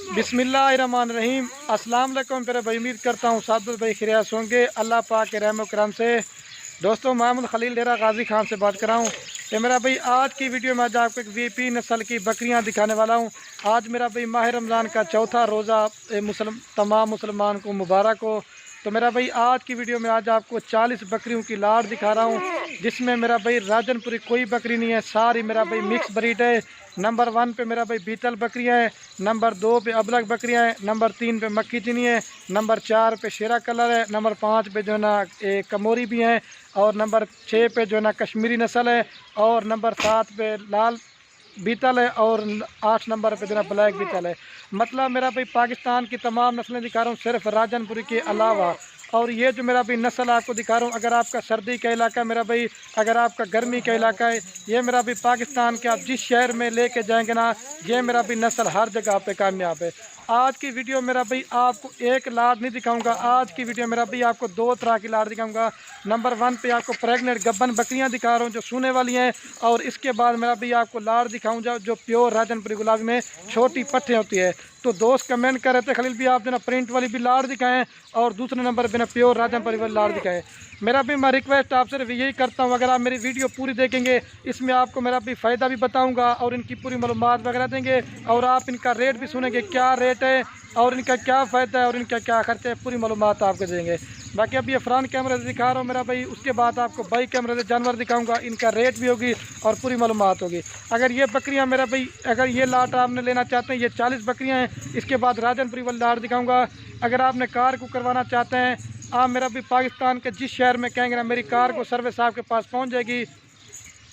बिस्मिल्लाहिर्रहमानिर्रहीम। अस्सलाम वालेकुम मेरे भाई, उम्मीद करता हूँ सब भाई खैरियत होंगे अल्लाह पाक के रहम करम से। दोस्तों, मोहम्मद खलील डेरा गाजी खान से बात कर रहा हूँ। तो मेरा भाई आज की वीडियो में आज आपको एक वीपी नस्ल की बकरियाँ दिखाने वाला हूँ। आज मेरा भाई माह रमज़ान का चौथा रोज़ा तमाम मुसलमान को मुबारक हो। तो मेरा भाई आज की वीडियो में आज आपको 40 बकरियों की लाड़ दिखा रहा हूँ, जिसमें मेरा भाई राजनपुरी कोई बकरी नहीं है, सारी मेरा भाई मिक्स ब्रीड है। नंबर 1 पे मेरा भाई बीतल बकरियाँ हैं, नंबर 2 पे अबलग बकरियाँ हैं, नंबर 3 पे मक्की चीनी है, नंबर 4 पे शेरा कलर है, नंबर 5 पे जो है ना कमोरी भी हैं, और नंबर 6 पे जो है ना कश्मीरी नस्ल है, और नंबर 7 पे लाल बीतल है, और 8 नंबर पे जो है ब्लैक बीतल है। मतलब मेरा भाई पाकिस्तान की तमाम नस्लें दिखा रहा हूँ सिर्फ राजनपुरी के अलावा। और ये जो मेरा भाई नस्ल आपको दिखा रहा हूँ, अगर आपका सर्दी का इलाका मेरा भाई, अगर आपका गर्मी का इलाका है, ये मेरा भाई पाकिस्तान के आप जिस शहर में लेके जाएंगे ना, ये मेरा भाई नस्ल हर जगह पे कामयाब है। आज की वीडियो मेरा भाई आपको एक लाड़ नहीं दिखाऊंगा, आज की वीडियो मेरा भाई आपको 2 तरह की लाड़ दिखाऊंगा। नंबर 1 पे आपको प्रेग्नेंट गब्बन बकरियां दिखा रहा हूँ जो सूने वाली हैं, और इसके बाद मेरा भाई आपको लाड़ दिखाऊंगा जो प्योर राजनपुरी गुलाबी में छोटी पट्टी होती है। तो दोस्त कमेंट कर रहे थे खलील भी आप जो ना प्रिंट वाली भी लाड़ दिखाएं, और दूसरे नंबर पे ना प्योर राजनपुरी वाली लाड़ दिखाएं। मेरा भी मैं रिक्वेस्ट आप सिर्फ यही करता हूँ, अगर आप मेरी वीडियो पूरी देखेंगे, इसमें आपको मेरा भी फ़ायदा भी बताऊँगा और इनकी पूरी मालूमात वगैरह देंगे, और आप इनका रेट भी सुनेंगे क्या रेट है और इनका क्या फ़ायदा है और इनका क्या खर्चा है, पूरी मालूमात आपको देंगे। बाकी अभी ये फ्रंट कैमरे से दिखा रहा हूँ मेरा भाई, उसके बाद आपको बाइक कैमरे से जानवर दिखाऊंगा, इनका रेट भी होगी और पूरी मालूमात होगी। अगर ये बकरियाँ मेरा भाई, अगर ये लाट आपने लेना चाहते हैं, ये 40 बकरियाँ हैं, इसके बाद राजनपुरी वाली लाट दिखाऊंगा। अगर आपने कार को करवाना चाहते हैं, आप मेरा भी पाकिस्तान के जिस शहर में कहेंगे ना, मेरी कार को सर्विस आपके पास पहुँच जाएगी।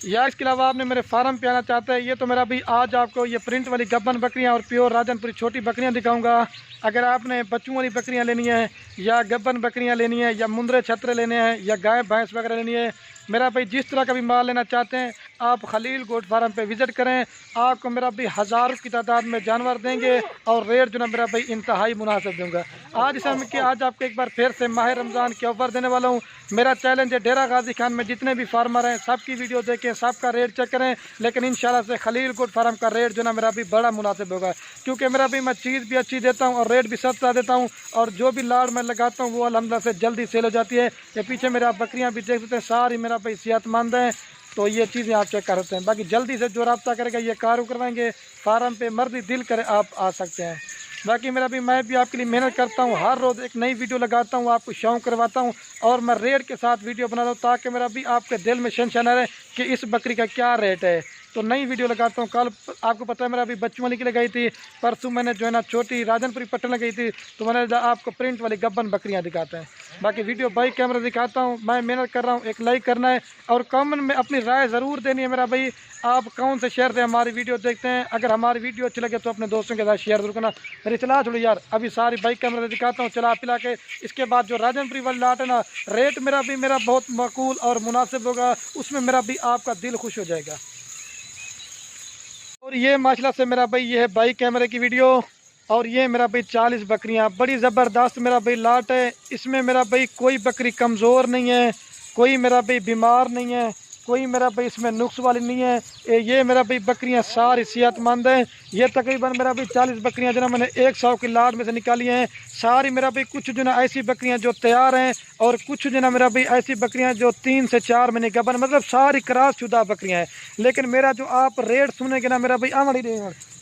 या इसके अलावा आपने मेरे फार्म पे आना चाहते हैं, ये तो मेरा भी आज आपको ये प्रिंट वाली गब्बन बकरियां और प्योर राजनपुरी छोटी बकरियां दिखाऊंगा। अगर आपने बच्चों वाली बकरियां लेनी है, या गब्बन बकरियां लेनी है, या मुंदरे छतरे लेने हैं, या गाय भैंस वगैरह लेनी है, मेरा भाई जिस तरह का भी माल लेना चाहते हैं, आप खलील गोट फार्म पे विज़िट करें। आपको मेरा भाई हज़ारों की तादाद में जानवर देंगे, और रेट जो ना मेरा भाई इंतहाई मुनासिब दूंगा। आज इस समय कि आज आपको एक बार फिर से माह रमज़ान के ऑफ़र देने वाला हूँ। मेरा चैलेंज है, डेरा गाजी खान में जितने भी फार्मर हैं सबकी वीडियो देखें, सबका रेट चेक करें, लेकिन इंशाल्लाह से खलील गोट फार्म का रेट जो ना मेरा भी बड़ा मुनासिब होगा, क्योंकि मेरा भी मैं चीज़ भी अच्छी देता हूँ और रेट भी सस्ता देता हूँ, और जो भी लाड़ मैं लगाता हूँ वो अल्हम्दुलिल्लाह से जल्दी सेल हो जाती है। ये पीछे मेरे आप बकरियाँ भी देख सकते हैं, सारी मेरा भाई सेहतमंद हैं। तो ये चीज़ें आप चेक कर सकते हैं। बाकी जल्दी से जो रब्ता करेगा ये कार करवाएंगे, फार्म पे मर्जी दिल करे आप आ सकते हैं। बाकी मेरा भी, मैं भी आपके लिए मेहनत करता हूँ, हर रोज़ एक नई वीडियो लगाता हूँ, आपको शौक करवाता हूँ, और मैं रेट के साथ वीडियो बनाता हूँ, ताकि मेरा भी आपके दिल में टेंशन रहे कि इस बकरी का क्या रेट है। तो नई वीडियो लगाता हूँ। कल आपको पता है मेरा अभी बच्चों वाली की लगाई थी, परसों मैंने जो है ना छोटी राजनपुरी पट्टन लगाई थी, तो मैंने आपको प्रिंट वाली गब्बन बकरियाँ दिखाते हैं। बाकी वीडियो बाइक कैमरा दिखाता हूँ, मैं मेहनत कर रहा हूँ, एक लाइक करना है और कमेंट में अपनी राय ज़रूर देनी है मेरा भाई। आप कौन से शहर से हमारी वीडियो देखते हैं, अगर हमारी वीडियो अच्छी लगे तो अपने दोस्तों के साथ शेयर जरूर करना। मेरी चला छोड़ो यार, अभी सारी बाइक कैमरा दिखाता हूँ चला पिला के। इसके बाद जो राजनपुरी वाली लाट है ना, रेट मेरा बहुत माकूल और मुनासिब होगा, उसमें मेरा भी आपका दिल खुश हो जाएगा। और ये माशाल्लाह से मेरा भाई ये है बाइक कैमरे की वीडियो, और ये मेरा भाई 40 बकरियां बड़ी ज़बरदस्त मेरा भाई लाट है। इसमें मेरा भाई कोई बकरी कमज़ोर नहीं है, कोई मेरा भाई बीमार नहीं है, कोई मेरा भाई इसमें नुक्स वाली नहीं है। ये मेरा भाई बकरियां सारी सेहतमंद हैं। ये तकरीबन मेरा भाई 40 बकरियां जो ना मैंने 100 की लाट में से निकाली हैं, सारी मेरा भाई कुछ जो ना ऐसी बकरियां जो तैयार हैं, और कुछ जो ना मेरा भाई ऐसी बकरियां जो 3 से 4 महीने गबन, मतलब सारी क्रॉस शुदा बकरियां हैं। लेकिन मेरा जो आप रेट सुनेंगे ना मेरा भाई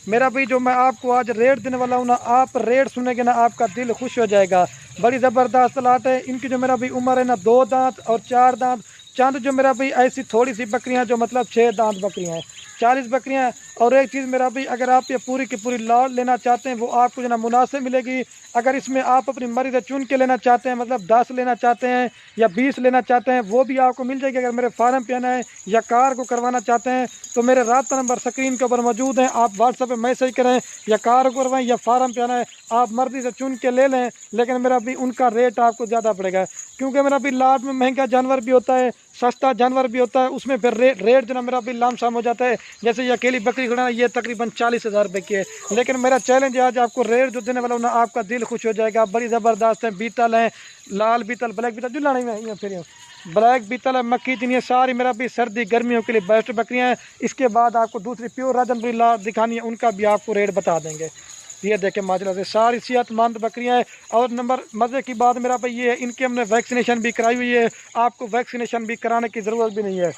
मेरा भाई जो मैं आपको आज रेट देने वाला हूँ ना, आप रेट सुनेंगे ना आपका दिल खुश हो जाएगा। बड़ी ज़बरदस्त लाट है। इनकी जो मेरा भाई उम्र है ना 2 दांत और 4 दांत, चंद जो मेरा भाई ऐसी थोड़ी सी बकरियां जो मतलब 6 दांत बकरियां हैं, 40 बकरियां। और एक चीज़ मेरा भाई, अगर आप ये पूरी की पूरी लाट लेना चाहते हैं वो आपको जो ना मुनासिब मिलेगी। अगर इसमें आप अपनी मर्जी से चुन के लेना चाहते हैं, मतलब 10 लेना चाहते हैं या 20 लेना चाहते हैं, वो भी आपको मिल जाएगी। अगर मेरे फार्म पे आना है या कार को करवाना चाहते हैं तो मेरे राब्ता नंबर स्क्रीन के ऊपर मौजूद हैं, आप व्हाट्सएप पे मैसेज करें, या कार को करवाएं या फार्म पे आना है, आप मर्जी से चुन के ले लें। लेकिन मेरा भी उनका रेट आपको ज़्यादा पड़ेगा, क्योंकि मेरा भी लाट में महंगा जानवर भी होता है, सस्ता जानवर भी होता है, उसमें फिर रेट जो ना मेरा भी लामशाम हो जाता है। जैसे ये अकेली बकरी खड़ा ये तकरीबन 40,000 रुपये की है। लेकिन मेरा चैलेंज है आज आपको रेट जो देने वाला हूँ ना, आपका दिल खुश हो जाएगा। बड़ी ज़बरदस्त है, बीतल है, लाल बीतल, ब्लैक बीतल, जो लाने में फिर ब्लैक बीतल है, मक्खी चीनी है, सारी मेरा भी सर्दी गर्मियों के लिए बेस्ट बकरियाँ हैं। इसके बाद आपको दूसरी प्योर राजनपुरी लाट दिखानी है, उनका भी आपको रेट बता देंगे। ये देखें माशाल्लाह से सारी सेहतमंद बकरियां हैं। और नंबर मज़े की बात मेरा भाई ये है, इनकी हमने वैक्सीनेशन भी कराई हुई है, आपको वैक्सीनेशन भी कराने की ज़रूरत भी नहीं है।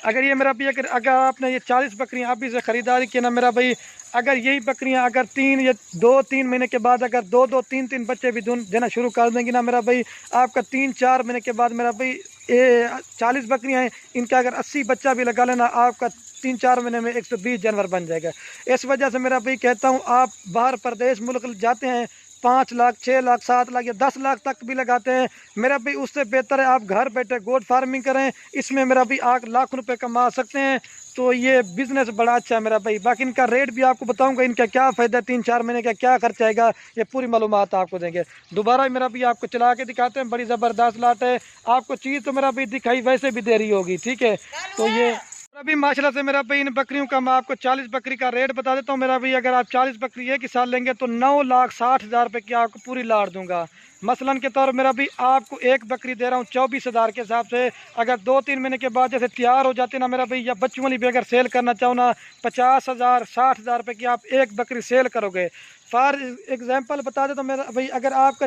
अगर ये मेरा भाई अगर आपने ये 40 बकरियां अभी से ख़रीदारी की ना मेरा भाई, अगर यही बकरियां अगर 3 या 2-3 महीने के बाद अगर 2-2 3-3 बच्चे भी देना शुरू कर देंगी ना मेरा भाई, आपका 3-4 महीने के बाद मेरा भाई ये 40 बकरियां हैं, इनका अगर 80 बच्चा भी लगा लेना आपका 3-4 महीने में 120 जानवर बन जाएगा। इस वजह से मेरा भाई कहता हूँ, आप बाहर प्रदेश मुल्क जाते हैं 5 लाख 6 लाख 7 लाख या 10 लाख तक भी लगाते हैं मेरा भाई, उससे बेहतर है आप घर बैठे गोट फार्मिंग करें। इसमें मेरा भाई आप लाख रुपए कमा सकते हैं। तो ये बिज़नेस बड़ा अच्छा है मेरा भाई। बाकी इनका रेट भी आपको बताऊंगा, इनका क्या फ़ायदा, 3-4 महीने का क्या खर्चा आएगा, ये पूरी मालूमात आपको देंगे। दोबारा मेरा भी आपको चला के दिखाते हैं, बड़ी ज़बरदस्त लाट है। आपको चीज़ तो मेरा भाई दिखाई वैसे भी दे रही होगी, ठीक है। तो ये अभी माशाल्लाह से मेरा भाई इन बकरियों का मैं आपको 40 बकरी का रेट बता देता हूँ मेरा भाई। अगर आप 40 बकरी एक ही साल लेंगे तो 9,60,000 रुपये की आपको पूरी लाट दूंगा। मसलन के तौर मेरा भी आपको एक बकरी दे रहा हूँ 24,000 के हिसाब से। अगर 2-3 महीने के बाद जैसे तैयार हो जाती ना मेरा भाई, या बच्चों वाली भी अगर सेल करना चाहो ना, 50,000 60,000 रुपये की आप एक बकरी सेल करोगे। फॉर एग्जाम्पल बता दे तो मेरा भाई, अगर आपका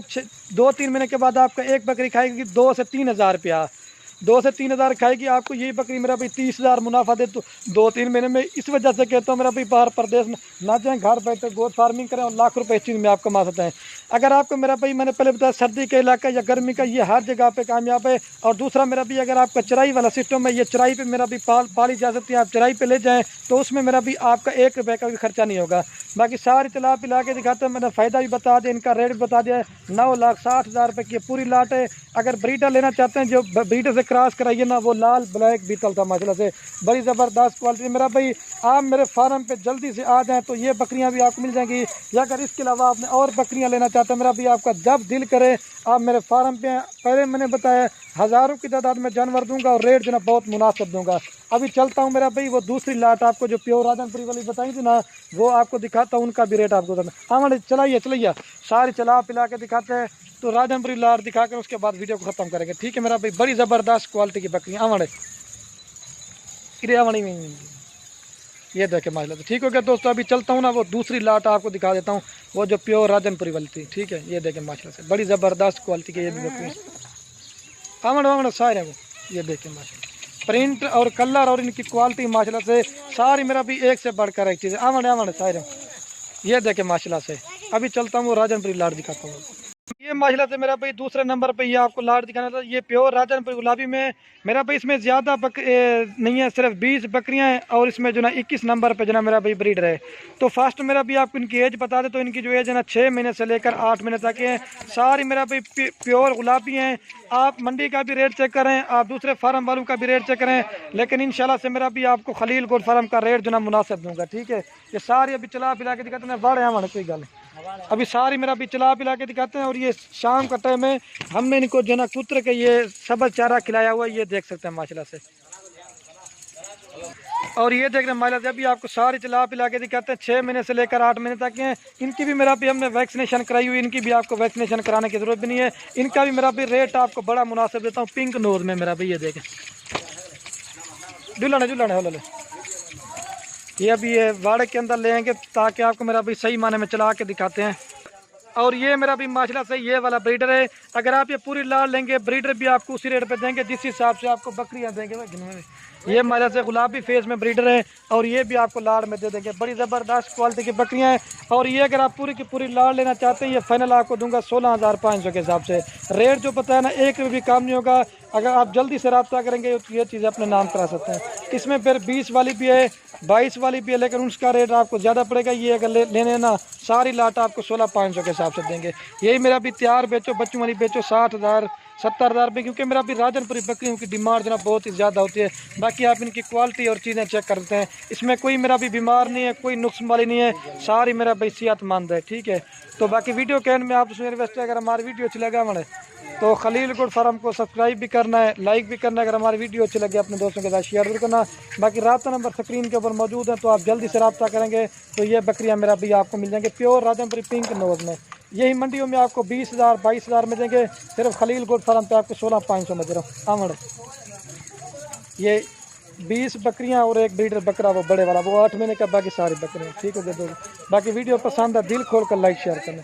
2-3 महीने के बाद आपका एक बकरी खाएगी 2 से 3,000 रुपया, 2 से 3,000 खाएगी, आपको यही बकरी मेरा भाई 30,000 मुनाफा दे तो 2-3 महीने में। इस वजह से कहता हूँ मेरा भाई बाहर प्रदेश में ना जाएँ, घर बैठे गोट फार्मिंग करें और लाख रुपए इस चीज़ में आप कमा सकते हैं। अगर आपको मेरा भाई मैंने पहले बताया सर्दी का इलाका या गर्मी का, ये हर जगह पे कामयाब है। और दूसरा मेरा भी अगर आपका चराई वाला सिस्टम है, ये चराई पे मेरा भी पाली जा सकती है, आप चराई पे ले जाएँ तो उसमें मेरा भी आपका 1 रुपये का भी खर्चा नहीं होगा। बाकी सारी चला पिला के दिखाते हैं, मैंने फ़ायदा भी बता दिया, इनका रेट भी बता दिया है। 9,60,000 रुपये की पूरी लाट है। अगर ब्रीडर लेना चाहते हैं, जो ब्रीडर से क्रॉस कराइए ना, वो लाल ब्लैक बीतल था माशाल्लाह से, बड़ी ज़बरदस्त क्वालिटी मेरा भाई। आप मेरे फार्म पे जल्दी से आ जाएं तो ये बकरियां भी आपको मिल जाएंगी। या अगर इसके अलावा आपने और बकरियां लेना चाहते हैं मेरा भी, आपका जब दिल करे आप मेरे फार्म पे, पहले मैंने बताया हज़ारों की तादाद में जानवर दूंगा और रेट जो ना बहुत मुनासिब दूंगा। अभी चलता हूँ मेरा भाई, वो दूसरी लाट आपको जो प्योर राजनपुरी वाली बताई थी ना, वो आपको दिखाता हूँ, उनका भी रेट आपको बताना। चलाइए सारी चला पिला के दिखाते हैं। तो राजनपुरी लाट दिखाकर उसके बाद वीडियो को ख़त्म करेंगे, ठीक है मेरा भाई। बड़ी ज़बरदस्त क्वालिटी की बकरियाँ आवड़े में ये देखे माशाल्लाह। ठीक हो गया दोस्तों, अभी चलता हूँ ना, वो दूसरी लाट आपको दिखा देता हूँ, वो जो प्योर राजनपुरी वाली थी, ठीक है। ये देखें माशाल्लाह से बड़ी ज़बरदस्त क्वालिटी की ये भी बकरियाँ आवड़ सारे वो, ये देखें माशाल्लाह प्रिंट और कलर और इनकी क्वालिटी माशाल्लाह से सारी मेरा भी एक से बढ़कर एक चीज़ है। आवड़ सारे ये देखें माशाल्लाह से। अभी चलता हूँ वो राजनपुरी लाट दिखाता हूँ। ये माशाल्लाह से मेरा भाई दूसरे नंबर पे ये आपको लाट दिखाना था, ये प्योर राजनपुरी गुलाबी में मेरा भाई। इसमें ज़्यादा नहीं है, सिर्फ 20 बकरियां हैं और इसमें जो ना 21 नंबर पे जो ना मेरा भाई ब्रीडर है। तो फर्स्ट मेरा भी आपको इनकी एज बता दे तो इनकी जो एज है ना 6 महीने से लेकर 8 महीने तक है। सारी मेरा भाई प्योर गुलाबी हैं। आप मंडी का भी रेट चेक करें, आप दूसरे फार्म वालों का भी रेट चेक करें, लेकिन इंशाल्लाह से मेरा भी आपको खलील गोट फार्म का रेट जो ना मुनासिब दूंगा, ठीक है। ये सारी अभी चला पिला के दिखाते हैं, बड़े हमारे कोई गल अभी सारी मेरा भी चला पिला के दिखाते हैं। और ये शाम का टाइम है, हमने इनको जो ना कुतर के ये सबज चारा खिलाया हुआ है, ये देख सकते हैं माशाल्लाह से। और ये देख रहे हैं माशाल्लाह से अभी आपको सारी चला पिला के दिखाते हैं, 6 महीने से लेकर 8 महीने तक हैं। इनकी भी मेरा भी हमने वैक्सीनेशन कराई हुई, इनकी भी आपको वैक्सीनेशन कराने की ज़रूरत भी नहीं है। इनका भी मेरा भी रेट आपको बड़ा मुनासिब देता हूँ। पिंक नोज में मेरा भी ये देखें, जुलाने हो ये अभी ये वाड़े के अंदर ले आएंगे ताकि आपको मेरा भी सही माने में चला के दिखाते हैं। और ये मेरा भी माशाल्लाह से ये वाला ब्रीडर है। अगर आप ये पूरी लाट लेंगे, ब्रीडर भी आपको उसी रेट पे देंगे जिस हिसाब से आपको बकरियां देंगे। ये माशाल्लाह से गुलाबी फेस में ब्रीडर है और ये भी आपको लाट में दे देंगे। बड़ी ज़बरदस्त क्वालिटी की बकरियां हैं। और ये अगर आप पूरी की पूरी लाट लेना चाहते हैं, ये फाइनल आपको दूंगा 16,500 के हिसाब से। रेट जो पता है ना, 1 रुपये भी काम नहीं होगा। अगर आप जल्दी से रब्ता करेंगे तो ये चीज़ें अपने नाम करा सकते हैं। इसमें फिर 20 वाली भी है, 22 वाली भी है, लेकिन उसका रेट आपको ज़्यादा पड़ेगा। ये अगर लेने ना, सारी लाट आपको 16,500 के हिसाब से देंगे। यही मेरा भी तैयार बेचो, बच्चों वाली बेचो 60,000 70,000 रुपये, क्योंकि मेरा भी राजनपुरी बकरियों की डिमांड जो ना बहुत ही ज़्यादा होती है। बाकी आप इनकी क्वालिटी और चीज़ें चेक करते हैं, इसमें कोई मेरा भी बीमार नहीं है, कोई नुक्स वाली नहीं है, सारी मेरा भाई सेहतमंद है, ठीक है। तो बाकी वीडियो के एंड में आप उसमें इन्वेस्ट, अगर हमारी वीडियो अच्छी लगा हमारे तो खलील गोट फार्म को सब्सक्राइब भी करना है, लाइक भी करना है। अगर हमारी वीडियो अच्छी लगे अपने दोस्तों के साथ शेयर भी करना। बाकी रब्ता नंबर स्क्रीन के ऊपर मौजूद है, तो आप जल्दी से रब्ता करेंगे तो ये बकरियां मेरा भी आपको मिल जाएंगे प्योर राजनपुरी पिंक नोज में। यही मंडियों में आपको 20,000 22,000 में देंगे, सिर्फ खलील गोट फार्म पे आपको 16,500 में दे रहा हूँ। ये 20 बकरियां और एक ब्रीडर बकरा वो बड़े वाला, वो 8 महीने का, बाकी सारी बकरियां। ठीक है दे दो। बाकी वीडियो पसंद है दिल खोल कर लाइक शेयर करना।